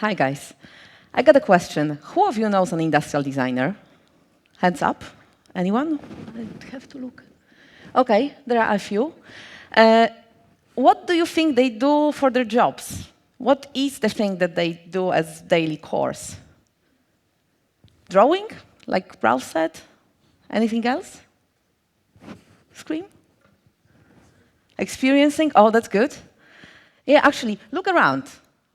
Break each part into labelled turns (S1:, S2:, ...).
S1: Hi, guys. I got a question. Who of you knows an industrial designer? Hands up. Anyone? I have to look. OK, there are a few. What do you think they do for their jobs? What is the thing that they do as daily course? Drawing, like Ralph said? Anything else? Scream? Experiencing? Oh, that's good. Yeah, actually, look around.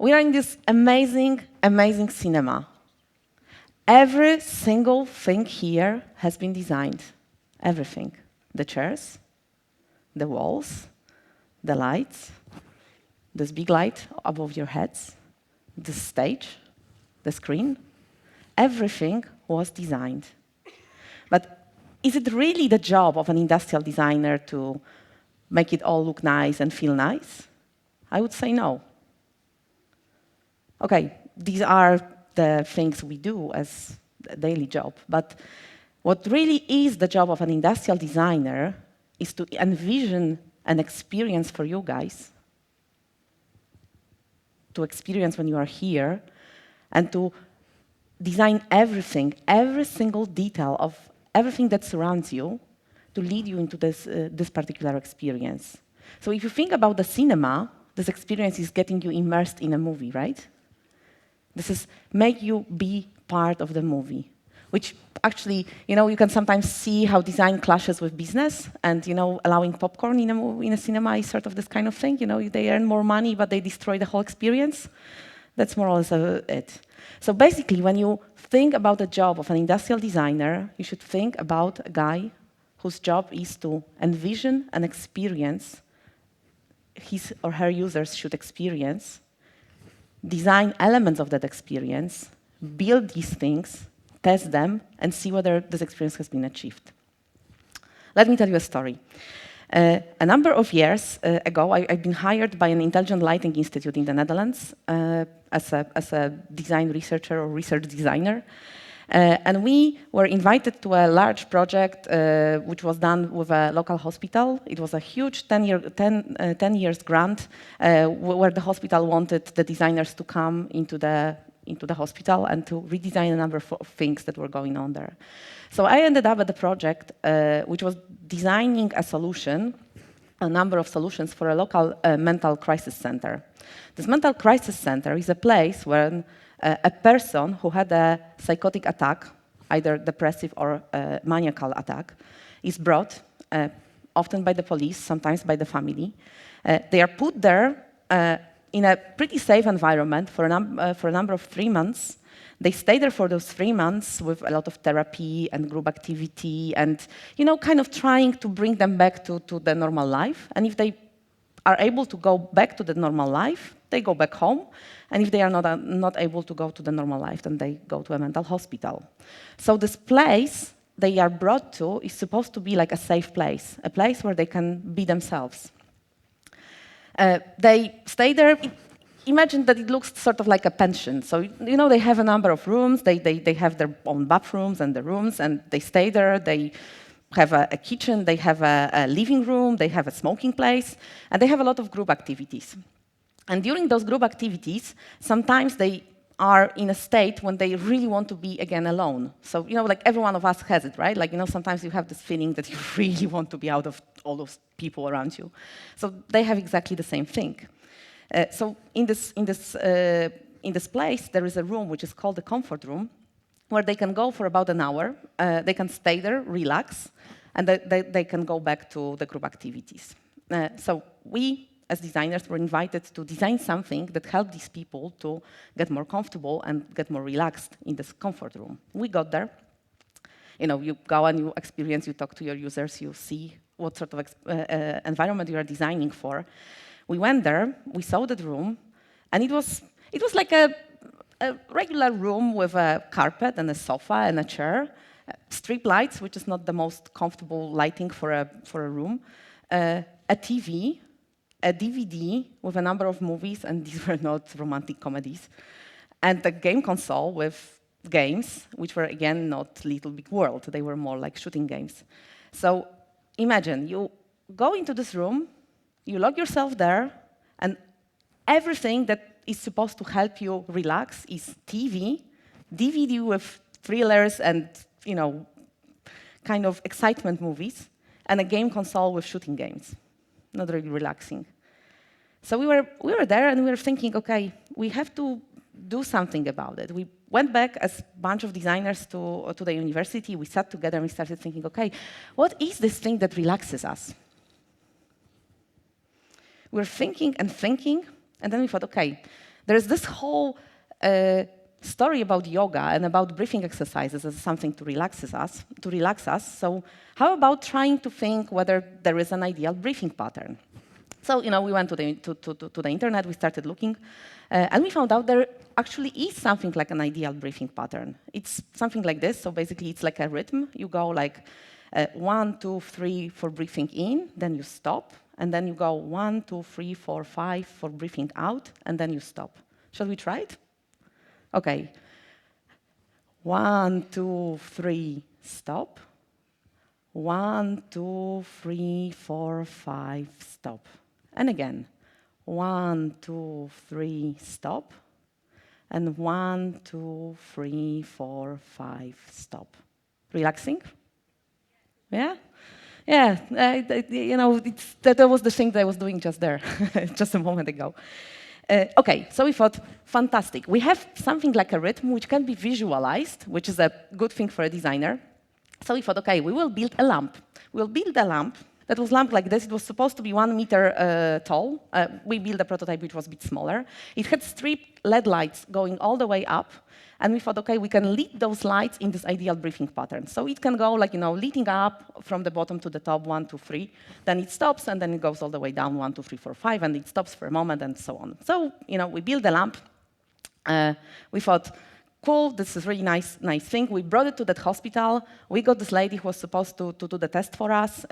S1: We are in this amazing, amazing cinema. Every single thing here has been designed. Everything. The chairs, the walls, the lights, this big light above your heads, the stage, the screen. Everything was designed. But is it really the job of an industrial designer to make it all look nice and feel nice? I would say no. OK, these are the things we do as a daily job. But what really is the job of an industrial designer is to envision an experience for you guys, to experience when you are here, and to design everything, every single detail of everything that surrounds you, to lead you into this particular experience. So if you think about the cinema, this experience is getting you immersed in a movie, right? This is make you be part of the movie, which actually, you can sometimes see how design clashes with business, and allowing popcorn in a cinema is sort of this kind of thing. They earn more money, but they destroy the whole experience. That's more or less it. So basically, when you think about the job of an industrial designer, you should think about a guy whose job is to envision an experience his or her users should experience, design elements of that experience, build these things, test them, and see whether this experience has been achieved. Let me tell you a story. A number of years ago, I've been hired by an intelligent lighting institute in the Netherlands as a design researcher or research designer. And we were invited to a large project which was done with a local hospital. It was a huge 10 years grant where the hospital wanted the designers to come into the hospital and to redesign a number of things that were going on there. So I ended up at the project which was designing a number of solutions for a local mental crisis center. This mental crisis center is a place where a person who had a psychotic attack, either depressive or maniacal attack, is brought, often by the police, sometimes by the family. They are put there in a pretty safe environment for a number of 3 months. They stay there for those 3 months with a lot of therapy and group activity and, kind of trying to bring them back to the normal life. And if they are able to go back to the normal life, they go back home. And if they are not able to go to the normal life, then they go to a mental hospital. So this place they are brought to is supposed to be like a safe place, a place where they can be themselves. They stay there. Imagine that it looks sort of like a pension. So, they have a number of rooms. They have their own bathrooms and the rooms, and they stay there. They have a kitchen. They have a living room. They have a smoking place. And they have a lot of group activities. And during those group activities, sometimes they are in a state when they really want to be, again, alone. So, like every one of us has it, right? Like, sometimes you have this feeling that you really want to be out of all those people around you. So they have exactly the same thing. So in this place, there is a room which is called the comfort room, where they can go for about an hour. They can stay there, relax, and they can go back to the group activities. So we, as designers, were invited to design something that helped these people to get more comfortable and get more relaxed in this comfort room. We got there. You go and you experience, you talk to your users, you see what sort of environment you are designing for. We went there, we saw that room, and it was like a regular room with a carpet and a sofa and a chair, strip lights, which is not the most comfortable lighting for a room, a TV, a DVD with a number of movies, and these were not romantic comedies, and a game console with games, which were, again, not Little Big World. They were more like shooting games. So imagine, you go into this room, you lock yourself there, and everything that is supposed to help you relax is TV, DVD with thrillers and, kind of excitement movies, and a game console with shooting games. Not really relaxing. So we were there and we were thinking, okay, we have to do something about it. We went back as a bunch of designers to the university. We sat together and we started thinking, okay, what is this thing that relaxes us? We were thinking, and then we thought, okay, there's this whole story about yoga and about breathing exercises as something to relax us. So how about trying to think whether there is an ideal breathing pattern? So, we went to the internet, we started looking, and we found out there actually is something like an ideal breathing pattern. It's something like this, so basically it's like a rhythm. You go like 1, 2, 3 for breathing in, then you stop, and then you go 1, 2, 3, 4, 5 for breathing out, and then you stop. Shall we try it? Okay. 1, 2, 3, stop. 1, 2, 3, 4, 5, stop. And again, 1, 2, 3, stop. And 1, 2, 3, 4, 5, stop. Relaxing? Yeah? Yeah, that was the thing that I was doing just there, just a moment ago. Okay, so we thought, fantastic. We have something like a rhythm which can be visualized, which is a good thing for a designer. So we thought, okay, we will build a lamp. We'll build a lamp that was lamp like this. It was supposed to be 1 meter tall. We built a prototype which was a bit smaller. It had strip LED lights going all the way up. And we thought, okay, we can lead those lights in this ideal breathing pattern. So it can go like, leading up from the bottom to the top, 1, 2, 3. Then it stops, and then it goes all the way down, 1, 2, 3, 4, 5, and it stops for a moment, and so on. So, we built the lamp. We thought, cool, this is really nice thing. We brought it to that hospital. We got this lady who was supposed to do the test for us.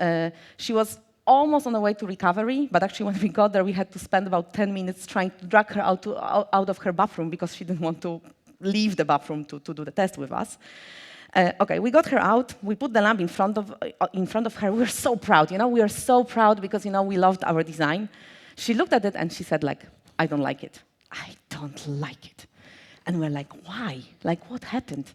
S1: She was almost on the way to recovery, but actually when we got there, we had to spend about 10 minutes trying to drag her out of her bathroom because she didn't want to leave the bathroom to do the test with us. Okay, we got her out. We put the lamp in front of her. We were so proud, we were so proud because, we loved our design. She looked at it and she said, like, I don't like it. I don't like it. And we're like, why? Like, what happened?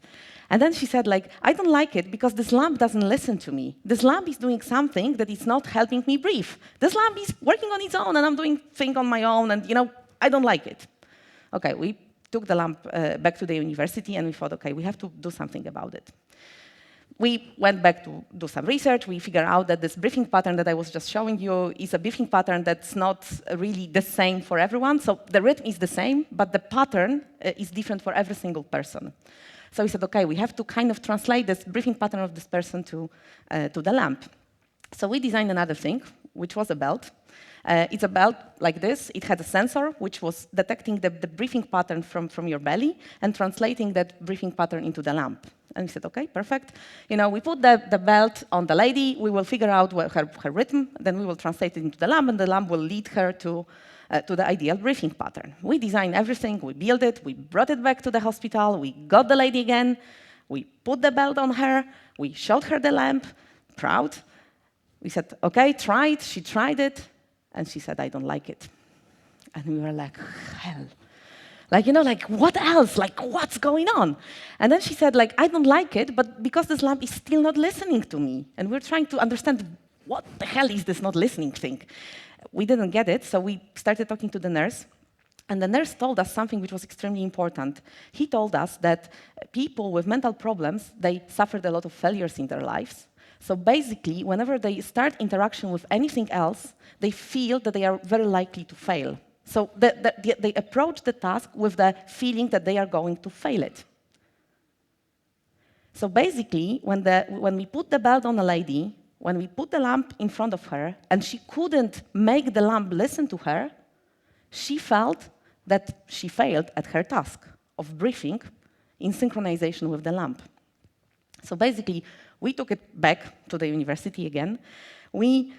S1: And then she said, like, I don't like it because this lamp doesn't listen to me. This lamp is doing something that is not helping me breathe. This lamp is working on its own and I'm doing things on my own and, I don't like it. Okay, we took the lamp back to the university and we thought, okay, we have to do something about it. We went back to do some research. We figured out that this breathing pattern that I was just showing you is a breathing pattern that's not really the same for everyone. So the rhythm is the same, but the pattern is different for every single person. So we said, okay, we have to kind of translate this breathing pattern of this person to the lamp. So we designed another thing, which was a belt. It's a belt like this. It had a sensor, which was detecting the breathing pattern from your belly and translating that breathing pattern into the lamp. And we said, okay, perfect. We put the belt on the lady. We will figure out her rhythm. Then we will translate it into the lamp, and the lamp will lead her to the ideal breathing pattern. We designed everything. We built it. We brought it back to the hospital. We got the lady again. We put the belt on her. We showed her the lamp, proud. We said, okay, try it. She tried it. And she said, I don't like it. And we were like, hell. Like, what else? Like, what's going on? And then she said, like, I don't like it, but because this lamp is still not listening to me. And we're trying to understand, what the hell is this not listening thing? We didn't get it, so we started talking to the nurse. And the nurse told us something which was extremely important. He told us that people with mental problems, they suffered a lot of failures in their lives. So basically, whenever they start interaction with anything else, they feel that they are very likely to fail. So they approach the task with the feeling that they are going to fail it. So basically, when we put the belt on a lady, when we put the lamp in front of her, and she couldn't make the lamp listen to her, she felt that she failed at her task of breathing in synchronization with the lamp. So basically, we took it back to the university again. We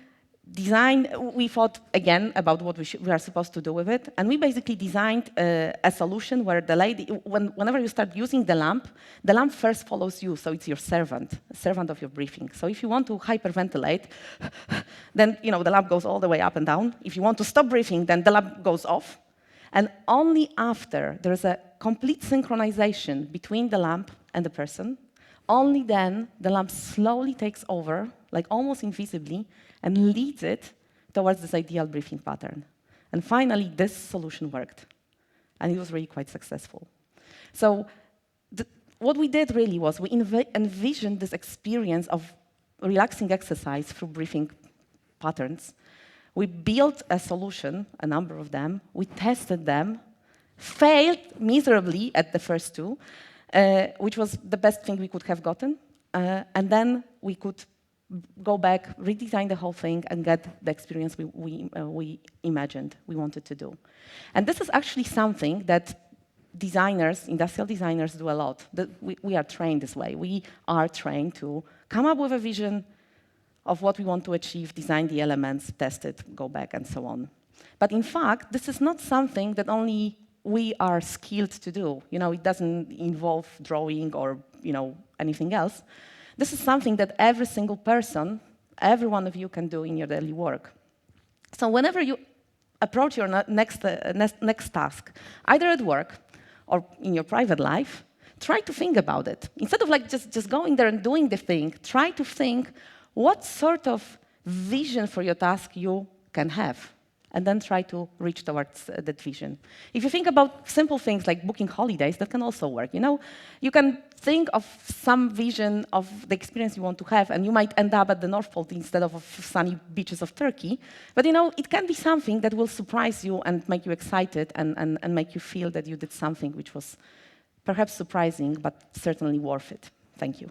S1: thought again about what we are supposed to do with it, and we basically designed a solution where the lady, whenever you start using the lamp first follows you, so it's your servant of your breathing. So if you want to hyperventilate, then the lamp goes all the way up and down. If you want to stop breathing, then the lamp goes off. And only after there is a complete synchronization between the lamp and the person, only then the lamp slowly takes over, like almost invisibly, and leads it towards this ideal breathing pattern. And finally, this solution worked. And it was really quite successful. So what we did really was we envisioned this experience of relaxing exercise through breathing patterns. We built a solution, a number of them. We tested them, failed miserably at the first two, which was the best thing we could have gotten. And then we could go back, redesign the whole thing, and get the experience we imagined we wanted to do. And this is actually something that designers, industrial designers, do a lot. We are trained this way. We are trained to come up with a vision of what we want to achieve, design the elements, test it, go back, and so on. But in fact, this is not something that only we are skilled to do. It doesn't involve drawing or anything else. This is something that every single person, every one of you can do in your daily work. So whenever you approach your next task, either at work or in your private life, try to think about it. Instead of just going there and doing the thing, try to think what sort of vision for your task you can have, and then try to reach towards that vision. If you think about simple things like booking holidays, that can also work. You can think of some vision of the experience you want to have, and you might end up at the North Pole instead of sunny beaches of Turkey. But it can be something that will surprise you and make you excited and make you feel that you did something which was perhaps surprising, but certainly worth it. Thank you.